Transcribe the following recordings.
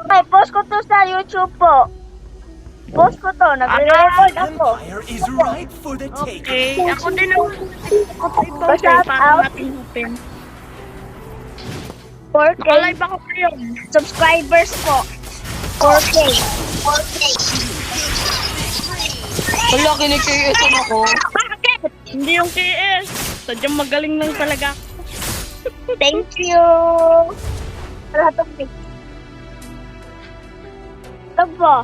Ay, post ko to sa YouTube po. Post ko to, nagre-record ako. Empire is ripe for the taking. Okay, ako din ang i-post Shout para out. natin open. 4K Naka-live ako kayo. subscribers po. 4K. Wala, kinikiyusan ako. Bakit? Hindi yung KS. Sadyang magaling lang talaga. Thank you. Wala to pick. Ito po.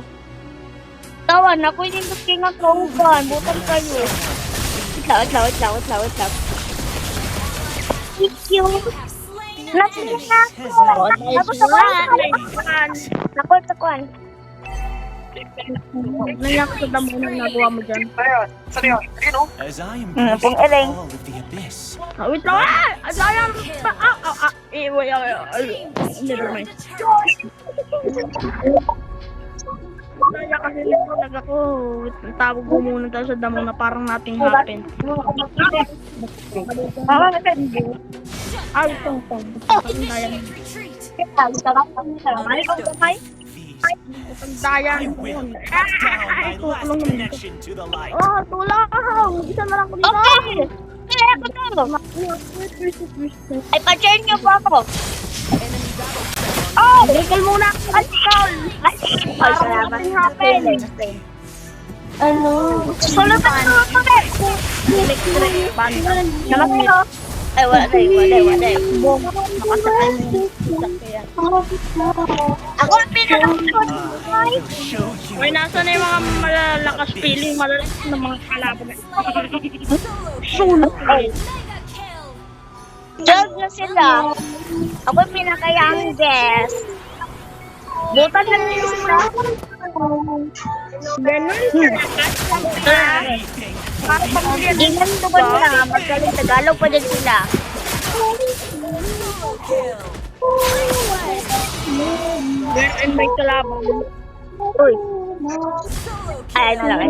Tawan, ako yung looking at kauban. Butan kayo. Wait lang. Thank you. Nasaan na ako? Tapos ako. Nakuan. Nangyak sa damo nang nagawa mo dyan. As I Pong embrace the eleng. fall of the abyss, Wait lang! Sayang! Never mind. Kaya kasi nagtalag ako. Tawag ko muna tayo sa damo na parang nating happen. Ay, itong. Pandayan. Pandayan. I will cut down my Ay, last tulong. connection to the light. Oh, tulong! Isa na lang ko dito. Okay. Kaya ako to. Ay, pa-share niyo po ako. Oh! Recall muna! Recall! Ay, salamat. Ano? Sulutan mo ako, Beb. Electric band. Naman kayo. Ay, wala. Nakasakay mo yung sasakyan. Ako ang pinakakot. I will show you. May nasa na yung mga malalakas feeling, malalakas na mga kalaban. Sunog ka. Jog na sila. Ako yung pinaka-youngest. Butan na nila sila. Ganun. Anything. Para pamilya din. Ingan tuwan na. Magaling Tagalog pa din sila. Where and may kalaban. Uy. Ay, ano lang.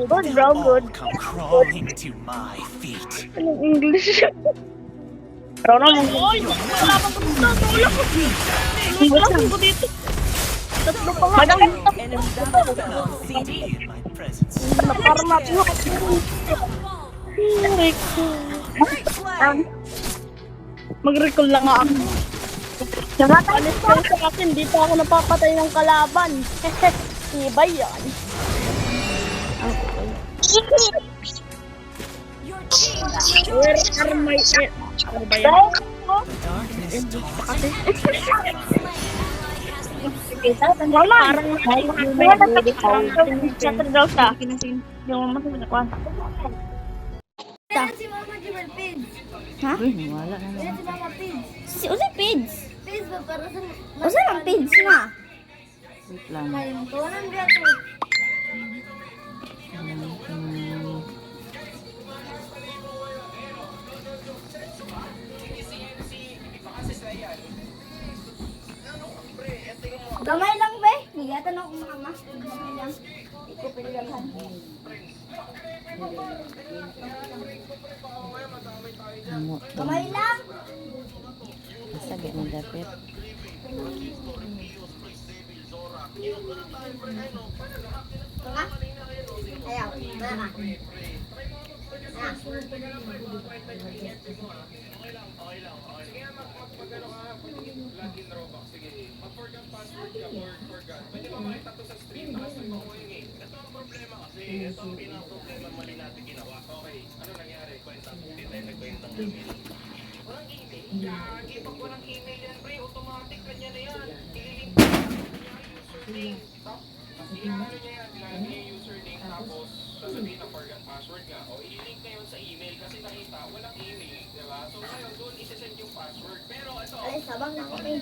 Good, bro. All Good. come crawling to my feet. Anong English? Pero naman. Oy, kalaban ko dito. Tulak ko. Tulak ko dito. Tatlo pa nga. Madami ito. Be in my presence. Parang matuwa. Mag-recall lang nga ako. Namatay Alis lang sa akin, di pa ako napapatay ng kalaban. Ibay yan. Where are my... Ano ba yan? The darkness taunts Wala. Parang Chatter daw siya. Hindi mo matulikuan. Si Mama Jewel Pids. Ha? Wala si Mama Pids. Si Usa Pids. Pids ba para sa... Usa ang Pids na. Wait lang. Kalimutan biya to. Gamay lang be. Nigatan ako mama. Gamay lang. Hindi ko pinilaghan. Gamay lang. Masagay na dapat. Ha? Ayaw. Mama. Ay, sabang na ako eh.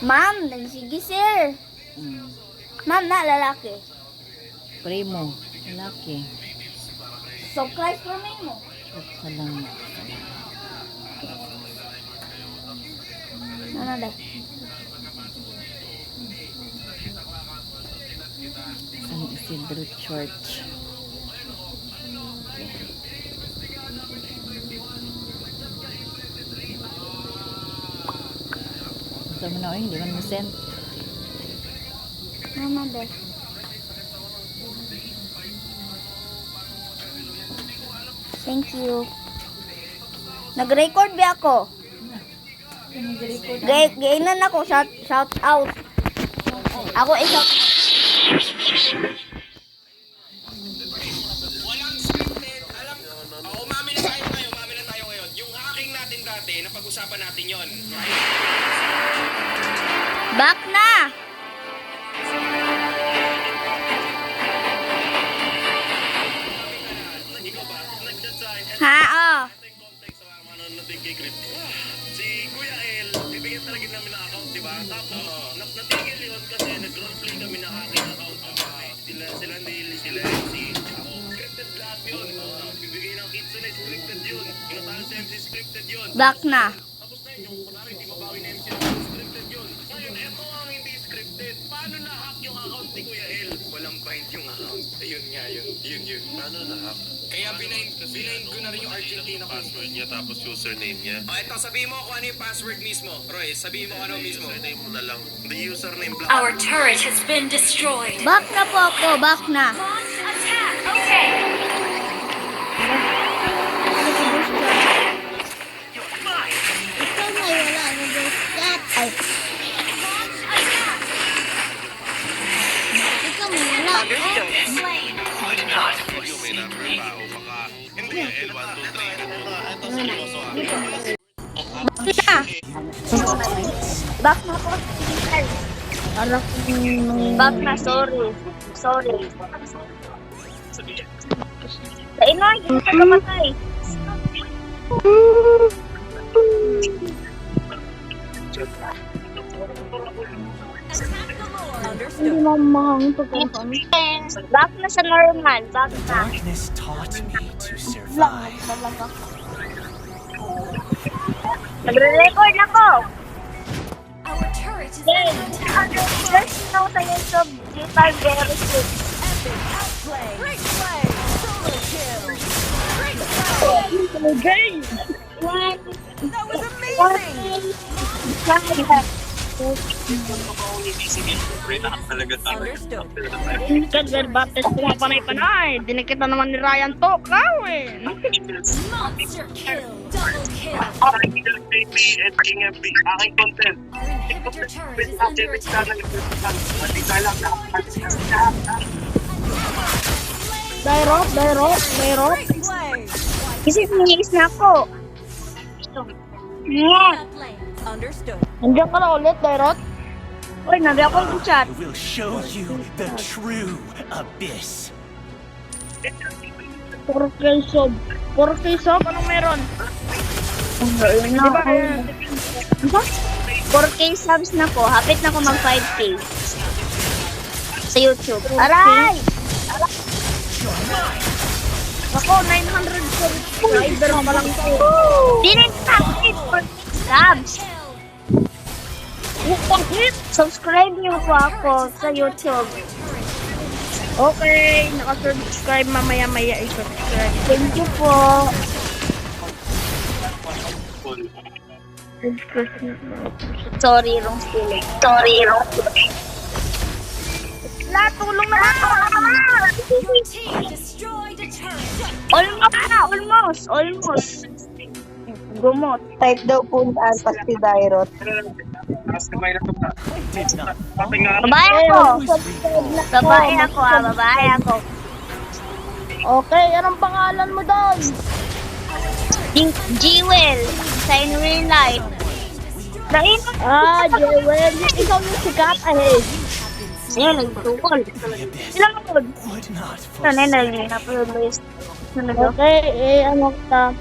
Ma'am, sige sir. Hmm. Ma'am na, lalaki. Primo. Lalaki. Surprise for me mo. Ito lang. Ano deh? San Isidro Church. Ito mo na, hindi man mo send. Ano deh? Thank you. Nag-record ba ako? Gainan ako, shout out. Ako shout Walang scripted. Alam, umamin na tayo ngayon. Yung hacking natin dati, napag-usapan natin yon. Right? Back na! Ikaw ba? Nag-design at Ha, oh. yung context sa mga manonood kay Grip. Si Kuya El, bibigyan talaga namin ng account, di ba? Tapos, natigil yun kasi nag-roleplay kami ng hacking account. Sila Neil, sila MC. Ako, scripted lahat yun. Bibigay ng Kitsune, scripted yun. Pinatalo sa MC, scripted yun. Back na. Tapos na yun, yung kunwari, di mabawi na MC ako, scripted yun. Ngayon, eto ang hindi scripted. Paano na-hack yung account ni Kuya El? Walang bind yung account. Ayun nga yun. Yun. Paano na-hack? Kaya binayin ko na rin yung Argentina Password niya tapos username niya. Ito, sabihin mo kung ano yung password mismo. Roy, sabihin mo kung ano mismo. Username mo na lang. The username black. Our turret has been destroyed. Back na po ako, back na. Launch attack. Okay. Ikaw na wala na chat. Ay, Launch attack. ikaw na wala. Slain. Yung may number tao. Baka hindi. L1, 2, 3. Ito seryoso ah. Na. Back na po. Back na, sorry. Sorry. Sa inoy, hindi ka kamatay. Hindi mamahang pagkakas. Back na sa normal. Back na. Darkness taught me to survive. Nagre-record ako. Our turret is Yay! under attack. First snow sa YouTube, guitar very good. That was amazing! Kadwer Bates pumapanay-panay. Dinikita naman ni Ryan to. Kawin. Monster kill. Double kill. King MP, aking content. Our inhibitor turret is under attack. Dairot. Kasi finish na ako. Yeah. Top lane. Andiyan ka na ulit, Dairot. Uy, nabi ako yung chat. I will show you the true abyss. 4K sub. 4K sub, anong meron? No, 4K subs na ko. Hapit na ko mag 5K. Sa YouTube. Aray! Ako, 900 subscriber pa lang ko. Dinit na Subscribe niyo po ako sa YouTube. Okay, naka-subscribe mamaya-maya i-subscribe. Thank you po. Sorry, wrong spelling. Tulong na ako! Your team destroyed a turret. Almost. Gumot. Type daw po ni Alpas si Dairot. Babae ako. Okay, anong pangalan mo doon? Jewel. Sa in real life. Joel. Ikaw yung sikat. Ayan, nagtukol. Ilang ako? Would not Sanay forsake. na na-produce. Okay, ano ka?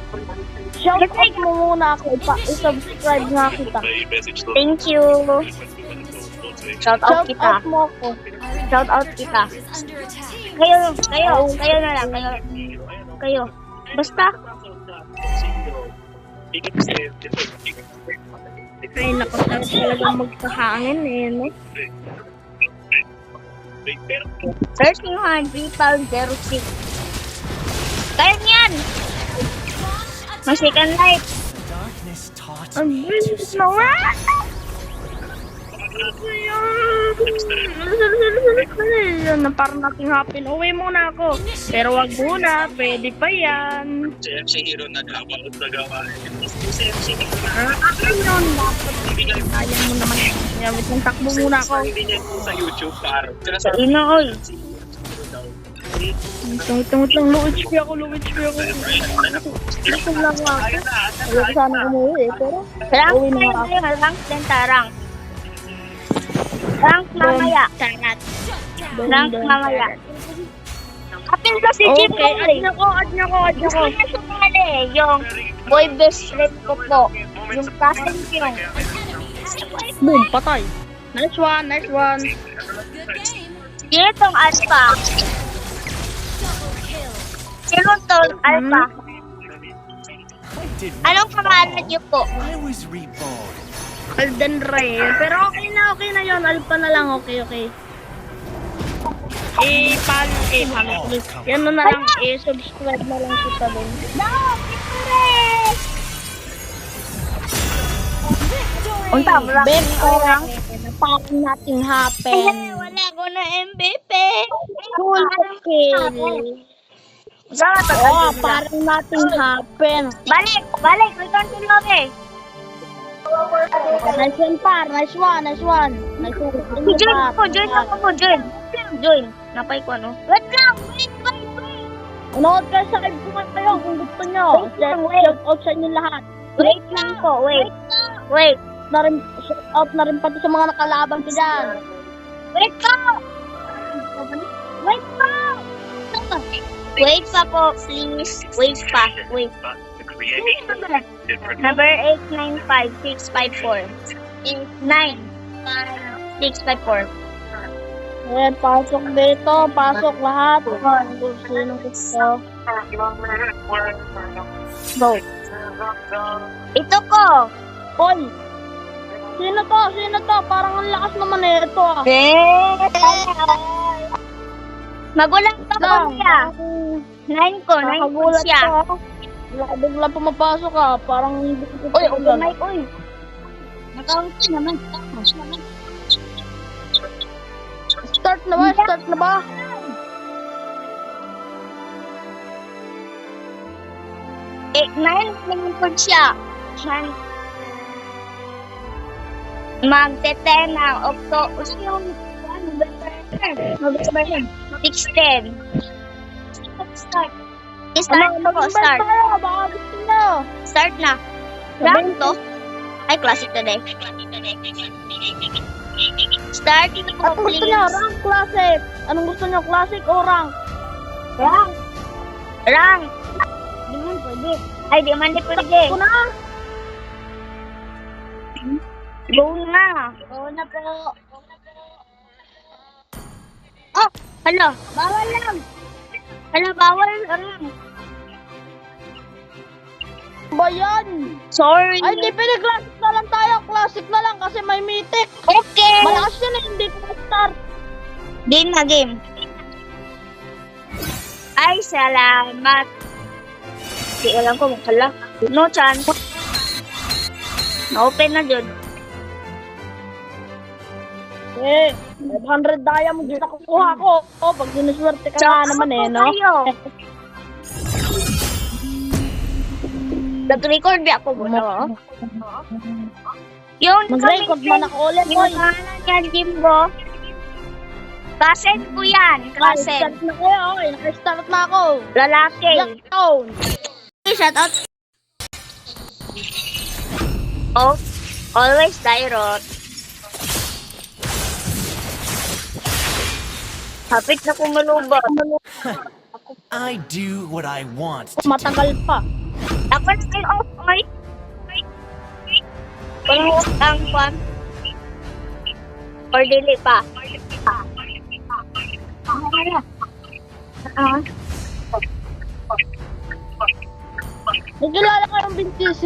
Shout out mo muna ako. I-subscribe nga kita. Thank you. Shout out Shout kita. out mo ako. Shout out kita. Under attack. Kayo na lang. Kayo. Basta. Ay, nakasarap talagang magkahangin no? Search nyo han, 3,006. Kaya niyan! May second life. Darkness taught Ang me to bilis survive. naman! Na parang nating hapin. Uwi muna ako. Pero wag muna. Pwede pa yan. Ayun, dapat. Ayaw mo naman. Yawit ng takbo muna ako. Sa inool. Tungtong low HP ako. Gusto lang ako. Ayaw ko sana umuwi pero Rank uwi na ako. rank din tarang. Rank mamaya. Tarat. Rank mamaya. Kapil ko si Jim Okay, Boy. add niyo ko. Gusto niya sumali. Yung boy best friend ko po. Yung cousin ko. Boom, patay. Nice one. Good game. Sino tong alpha? Double kill. Sino tong alpha? Did Anong pangalan niyo po? I was reborn. Elden Ring. Pero okay na yun. Alpha na lang. Okay. Paano? Please. Yan na lang. Subscribe na lang kita doon. Unta, wala. Ben, orang. Parang nating happen. Wala ko na MVP. Full kill. Saan ka Oh, parang nating happen. Balik. Return to lobby. Nice one, par. Nice one. Join. Napay ko, ano? Wait lang. Unood ka sa live ko kayo kung gusto nyo. Shout out sa inyo lahat. Wait lang po. Wait. Shout out na rin pati sa mga nakalaban ko dyan. Wait pa po, please. Wait pa. Number 895-654. 9-654. Ayan, pasok dito. Pasok lahat. Kung sino gusto. Go. Ito ko. Hoy! Sino to? Parang ang lakas naman ito ah. Magulang pa po siya. 9 ko Nakagulat siya. ka. Bigla pumapasok ah. Parang hindi ko Uy, mic, uy. Nakaunt naman. Start na ba? Nine po siya. Magte-10 ng October. November 6-10. Start. Start na po, start. Baka gusto nyo. Start na. Rank to? Ay, classic today. Start na po, Anong gusto please. nyo? Rank, classic. Anong gusto nyo? Classic o rank? Rank. Di man pwede. Ay, di man di pwede. Ako na. Go na. Go na po. Oh, hala. Bawal lang. Hala, bawal lang. Ba yan? Sorry. Ay, di pinag-classic na lang tayo. Classic na lang kasi may mythic. Okay. Malakas yun eh, hindi ko start. Game na game. Ay, salamat. Di alam ko makala. No chance. Na-open na dyan. Eh, 500 diamond dito kukuha ko. Oh, pag sinuswerte ka nga naman eh, no? Nag-record ba ako muna, oh? Yung Mag-record man ako ulit, boy. Yung pangalan niya, Jimbo. Kasen ko yan, kasen. Start na kayo, okay. Naka-start na ako. Lalaki. Yakon. Shout out. Oh, always Dairot. Hapit na kumuluba. I do what I want to do. Matagal pa. Ako na kayo, oh, oy. Kung ang kwan. Or dili pa. Nagkilala ka ng BTC?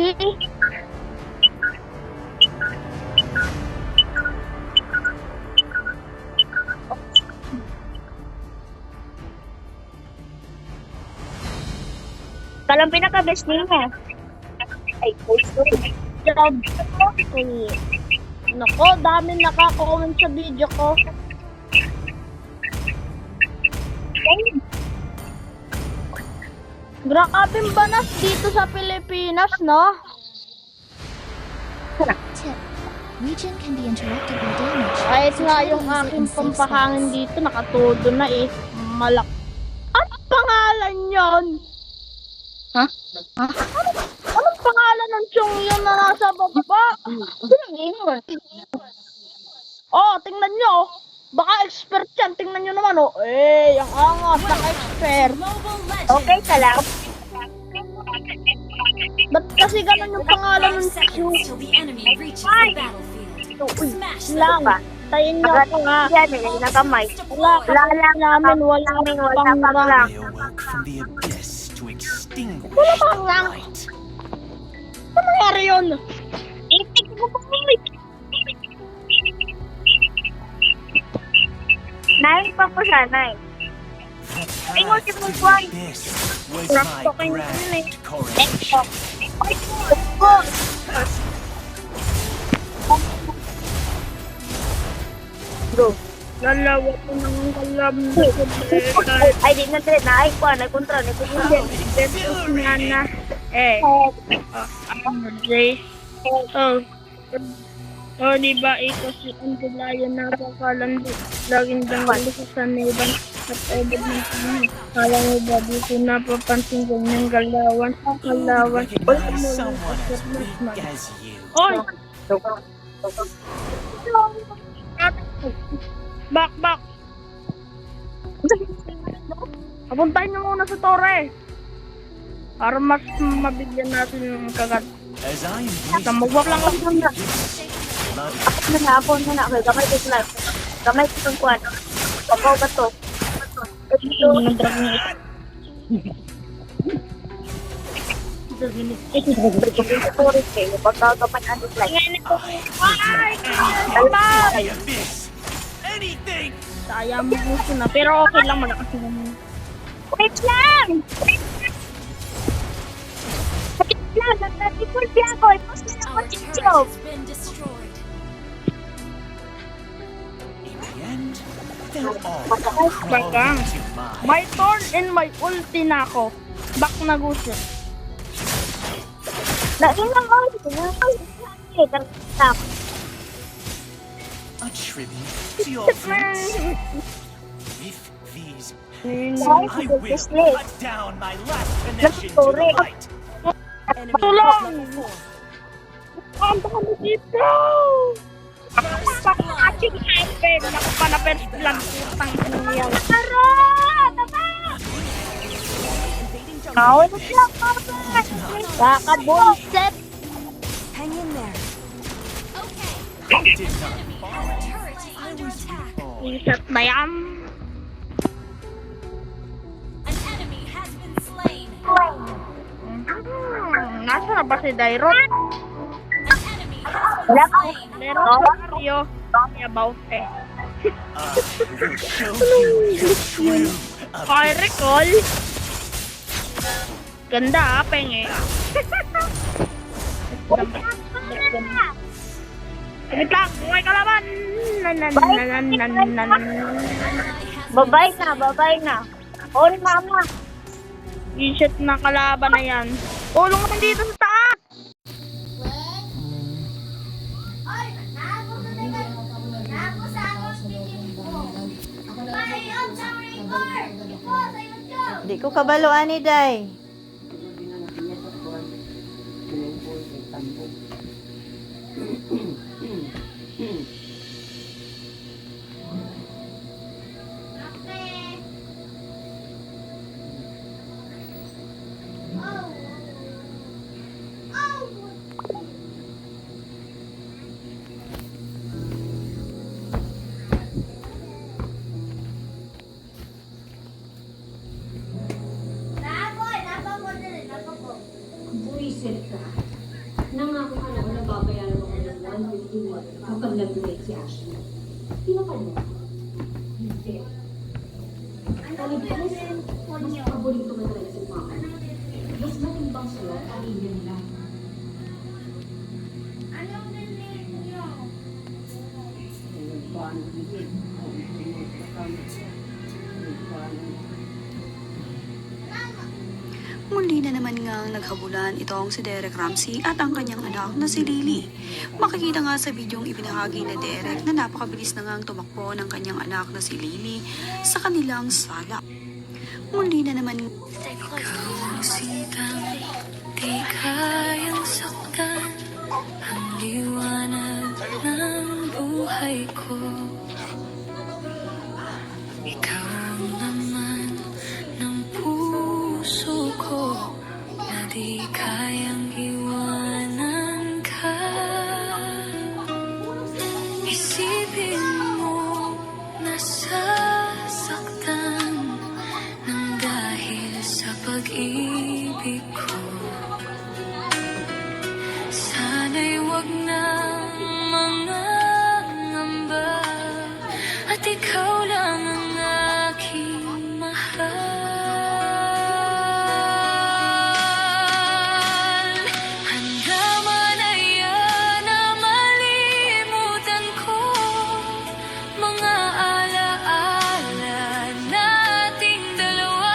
Kalang pinaka-best niya. Ay, gusto. Job. Nako, dami nakaka-comment sa video ko. Grabing banas dito sa Pilipinas, no? Tip. Region can be interrupted or damaged. Kahit nga yung aking pampahangin dito, nakatudo na eh. Malak. Ano pangalan yon? Ha? Anong pangalan ng chong yun na nasa baba? Gamer. Oh, tingnan nyo. Baka expert yan. Tingnan nyo naman, oh. Eh, ang angas, naka-expert. Mobile Legends. Okay ka lang. Ba't kasi ganun yung pangalan 5 ng seconds chong? till the enemy reaches the battlefield. Smash them. Lang. Tayin nyo ako nga. Yan, eh, nakamay. Wala namin, wala pang rank. I awoke from the abyss to extinguish Wala pang the rank. light. Ano nangyari yun? Itik ko pa ko. Nine pa po siya, nine. The Ingon si path to the Buwan. abyss was Rock my talking grand yun eh. coronation. Ay, ko. Bro. Lalawa ko ng kalam. Ay, di na din. Naay ko, nagkontra. Betos na. Eh. Jay. Oh, di ba ito si Andalayan napakalandi. Laging dangali sa saniban at edad ng tanong. Kala mo ba dito napapansin ganyang galawan? Galawan. Recognize someone as weak as you. Oy! Back! Papuntahin nyo muna sa torre. Para mas mabigyan natin yung kagat. As I embrace Sa magwap lang ako na. Ako na ako. Gamay ko sila. Gamay ko itong kuwan. Pagaw ba to? Ito. the abyss, anything. Saya mo gusto na. Pero okay lang, malakas naman. Wait lang! Wait lang! Nagtatikol siya ako. Ipos na ako Our turret chichok. has been destroyed. In the end, they'll all Bagang. crawl into my My turn and my ulti na ako. Back na gusto. Nailang ako. a tribute to your friends. With these, I will cut down my last connection to the light. Tulong! Ang dami dito! Action happen! Ako pa na first blood. Putang nangyayari. Kawin na siya. Kakabuset! Hang in there. Did not Our turret is under attack. Iset na yan. An enemy has been slain. Nasa na ba si Dairot? An enemy has Wala been ka. slain. Dairot sa Mario. Kaya Bauste. Will show you the true Okay, recall. Ganda penge. Sagit lang, buhay ka laban. Babay na. Oh, mama. Reset na kalaban na yan. Ulong naman dito sa taas. Ay, naako sa akong piling ko. Ayun, sa record. Iko, sa YouTube. Di ko kabaloan ni Day. Okay. Oh. Oh. Napo. Buwisit ka. Nangako ka naman na babayaran mo ng 151 kapag nag-break si Ashley. Tinapad mo. Hindi. Kaligtas, mas paborito mo talaga si Mama. Mas matimbang sulat ang inyong lang. Anong nilin niyo? Muli na naman ngang naghabulan itong si Derek Ramsey at ang kanyang anak na si Lily. Makikita nga sa videong ibinahagi na Derek na napakabilis na ngang tumakbo ng kanyang anak na si Lily sa kanilang sala. Muli na naman ikaw sintang di kayang saktan ang liwanag ng buhay ko. Ikaw naman ng puso ko na di kayang iwanan ka. Isipin mo nasasaktan nang dahil sa pag-ibig ko. Sana'y wag nang mangangamba at ikaw lang ang aking mahal. Handa man na yan na malimutan ko mga alaala nating dalawa.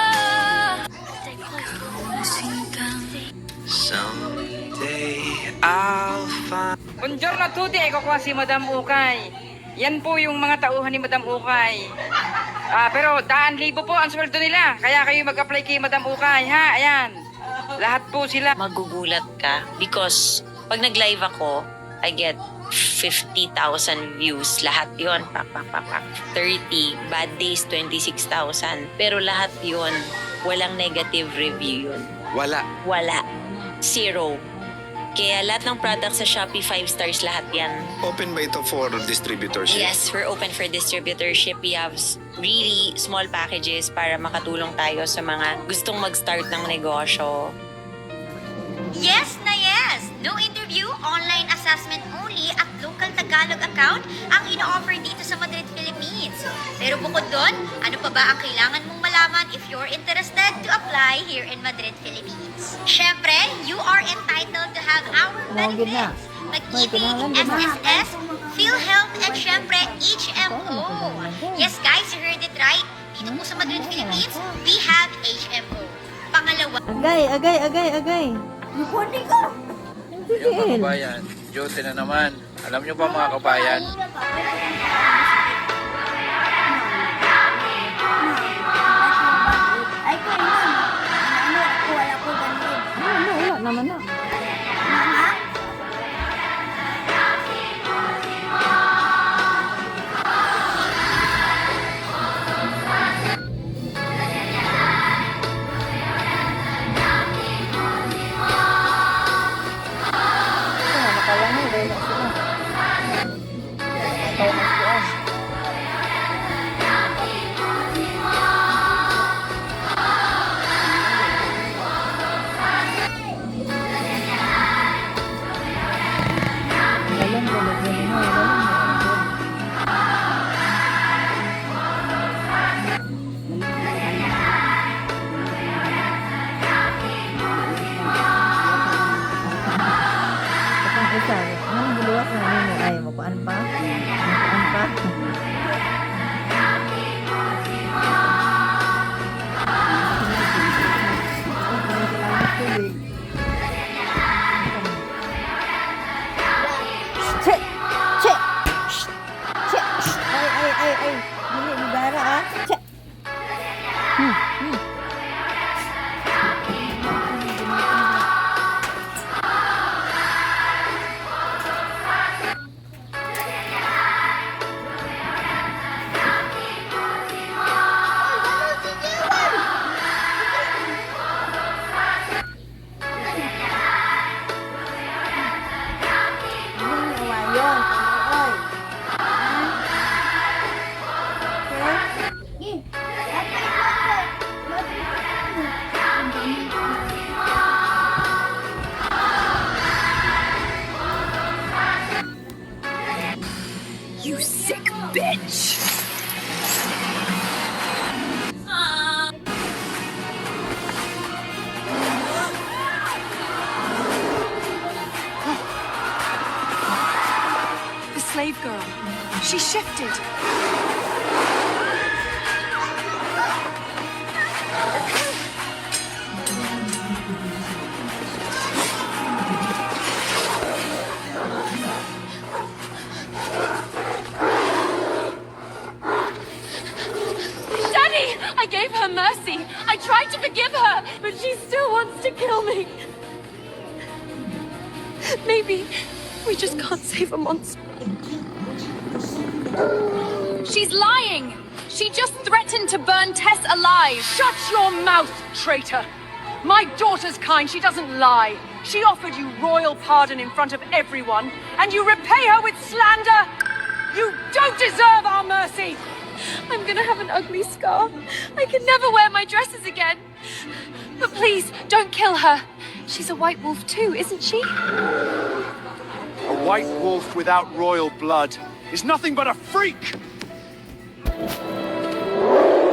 Ikaw na sintang Someday I'll find. Buongiorno a tutti, eko ko si Madam Ukay. Yan po yung mga tauhan ni Madam Ukay. Pero 1,000 po ang sweldo nila. Kaya kayo mag-apply kay Madam Ukay, ha? Ayan. Lahat po sila. Magugulat ka because pag nag-live ako, I get 50,000 views. Lahat yon, 30. Bad days, 26,000. Pero lahat yon, walang negative review yun. Wala. Zero. Kaya lahat ng products sa Shopee, 5 stars lahat yan. Open ba ito for distributorship? Yes, we're open for distributorship. We have really small packages para makatulong tayo sa mga gustong mag-start ng negosyo. Yes na yes! No interview, online assessment only at local Tagalog account ang ino-offer dito sa Madrid, Philippines. Pero bukod doon, ano pa ba ang kailangan mong malaman if you're interested to apply here in Madrid, Philippines? Syempre, you are entitled to have our benefits like EB, SSS, PhilHealth, and syempre, HMO. Yes guys, you heard it right. Dito po sa Madrid, Philippines, we have HMO. Pangalawa, Agay. Kundi ko! Yung mga kabayan, duty na naman. Alam nyo ba mga kabayan? Ay, ko yun. Wala ko ganun. Wala naman na. Mama? Ay, sabi. Anong buluwas na mo? Ay, makuan pa? Makuan pa? Che! Che! Che! Ay! Dili, bigara ah. Che! You sick bitch! The slave girl. She shifted. Daddy! I gave her mercy. I tried to forgive her, but she still wants to kill me. Maybe we just can't save a monster. She's lying! She just threatened to burn Tess alive! Shut your mouth, traitor! My daughter's kind, she doesn't lie. She offered you royal pardon in front of everyone, and you repay her with slander? You don't deserve our mercy! I'm gonna have an ugly scar. I can never wear my dresses again. But please, don't kill her. She's a white wolf too, isn't she? A white wolf without royal blood is nothing but a freak!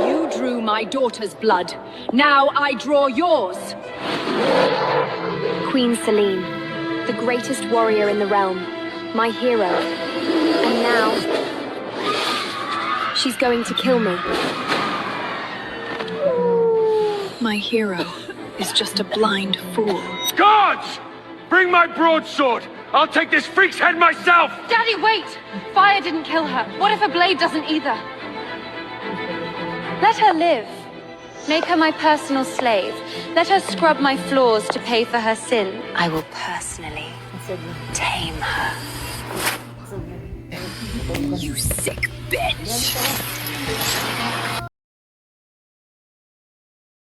You drew my daughter's blood. Now I draw yours. Queen Selene, the greatest warrior in the realm, my hero. And now, she's going to kill me. My hero is just a blind fool. Guards! Bring my broadsword! I'll take this freak's head myself! Daddy, wait! Fire didn't kill her. What if a blade doesn't either? Let her live. Make her my personal slave. Let her scrub my floors to pay for her sin. I will personally tame her. You sick bitch!